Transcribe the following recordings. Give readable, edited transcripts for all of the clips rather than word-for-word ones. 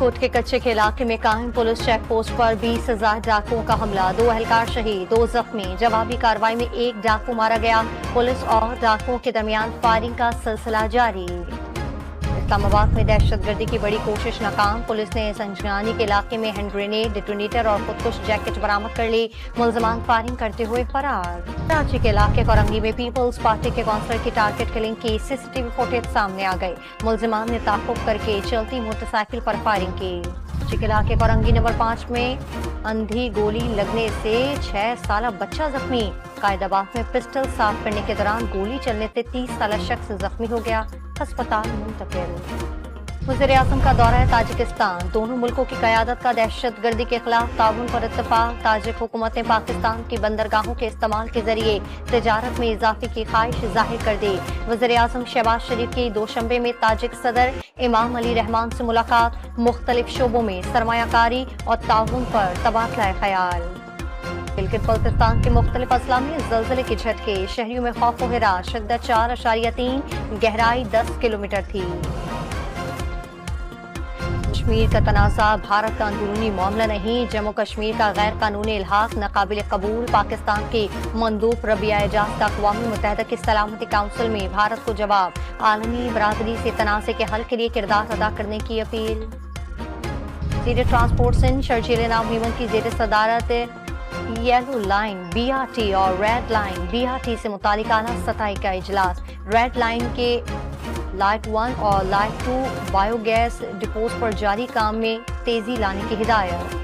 Coat के कच्चे के इलाके में कायम पुलिस चेक पोस्ट पर 20,000 डाकुओं का हमला, 2 एहलकार शहीद, 2 जख्मी। जवाबी कार्रवाई में 1 डाकू मारा गया। पुलिस और डाकुओं के दरमियान फायरिंग का सिलसिला जारी। इस्लामाबाद में दहशतगर्दी की बड़ी कोशिश नाकाम, पुलिस ने संजनानी के इलाके में हैंड ग्रेनेड, डिटोनेटर और खुदकुश जैकेट बरामद कर ली। मुलजमान फायरिंग करते हुए फरार। कराची के इलाके कोरंगी में पीपल्स पार्टी के काउंसलर की टारगेट किलिंग की सीसीटीवी फुटेज सामने आ गई। मुलजमान ने ताक़ुब करके चलती मोटरसाइकिल पर फायरिंग की। कराची के इलाके कोरंगी नंबर 5 में अंधी गोली लगने से 6 साल बच्चा जख्मी। कायदाबाद में पिस्टल साफ करने के दौरान गोली चलने से 30 साल शख्स जख्मी हो गया, अस्पताल मुंतकिल। वज़ीर-ए-आज़म का दौरा है ताजिकिस्तान, दोनों मुल्कों की क़यादत का दहशतगर्दी के खिलाफ ताउन पर इत्तफाक। ताजिक हुकूमत ने पाकिस्तान की बंदरगाहों के इस्तेमाल के जरिए तिजारत में इजाफे की ख्वाहिश जाहिर कर दी। वज़ीर-ए-आज़म शहबाज शरीफ की दोशंबे में ताजिक सदर इमाम अली रहमान से मुलाकात, मुख्तलिफ शोबों में सरमायाकारी और ताउन पर तबादला ख्याल। गिलगित बल्तिस्तान के मुख्तलिफ अजला में ज़लज़ले के झटके, शहरियों में खौफ व हिरास, शिद्दत 4.3, गहराई 10 किलोमीटर थी। कश्मीर का तनाज़ा भारत का अंदरूनी मामला नहीं, जम्मू कश्मीर का गैर कानूनी इल्हाक नाकाबिल कबूल। पाकिस्तान की मंदूब रबिया एजाज का अक़वाम मुत्तहिदा की सलामती काउंसिल में भारत को जवाब, आलमी बरादरी से तनाज़े के हल के लिए किरदार अदा करने की अपील। ज़ेर ट्रांसपोर्ट सिंध शर्जील नाम मीमन की ज़ेर सदारत येलो लाइन BRT और रेड लाइन BRT से मुतालिक आला सतही का इजलास। रेड लाइन के लाइट 1 और लाइट 2 बायोगैस डिपोज पर जारी काम में तेजी लाने की हिदायत।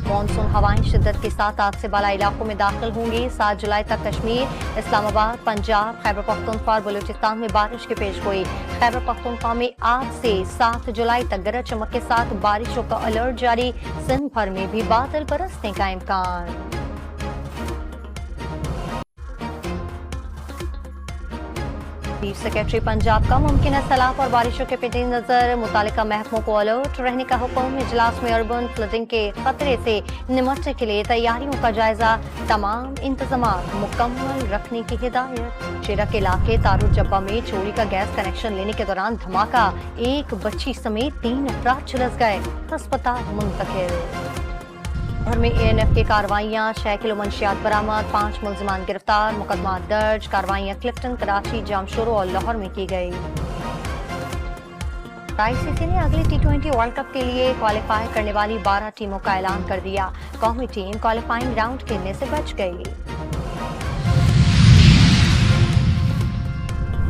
मॉनसून हवाएं शिद्दत के साथ आज से बाला इलाकों में दाखिल होंगी। 7 जुलाई तक कश्मीर, इस्लामाबाद, पंजाब, खैबर पख्तूनख्वा और बलूचिस्तान में बारिश की पेशगोई। खैबर पख्तूनख्वा में आज से 7 जुलाई तक गरज चमक के साथ बारिशों का अलर्ट जारी। सिंध भर में भी बादल बरसने का इम्कान। चीफ सेक्रेटरी पंजाब का मुमकिन सैलाब और बारिशों के पेश नजर मुतालिका महकमों को अलर्ट रहने का हुक्म। इजलास में अर्बन फ्लडिंग के खतरे से निमटने के लिए तैयारियों का जायजा, तमाम इंतजामात मुकम्मल रखने की हिदायत। शेरा के इलाके तारुल जब्बा में चोरी का गैस कनेक्शन लेने के दौरान धमाका, 1 बच्ची समेत 3 अफराद झुलस गए, अस्पताल मुंतकिल। भर में ANF की कार्रवाइयां, 6 किलो मंशियात बरामद, 5 मुलजिमान गिरफ्तार, मुकदमा दर्ज। कार्रवाइयां क्लिफ्टन, कराची, जामशोरो और लाहौर में की गई। ICC ने अगली T20 वर्ल्ड कप के लिए क्वालिफाई करने वाली 12 टीमों का ऐलान कर दिया। कौमी टीम क्वालिफाइंग राउंड खेलने से बच गई।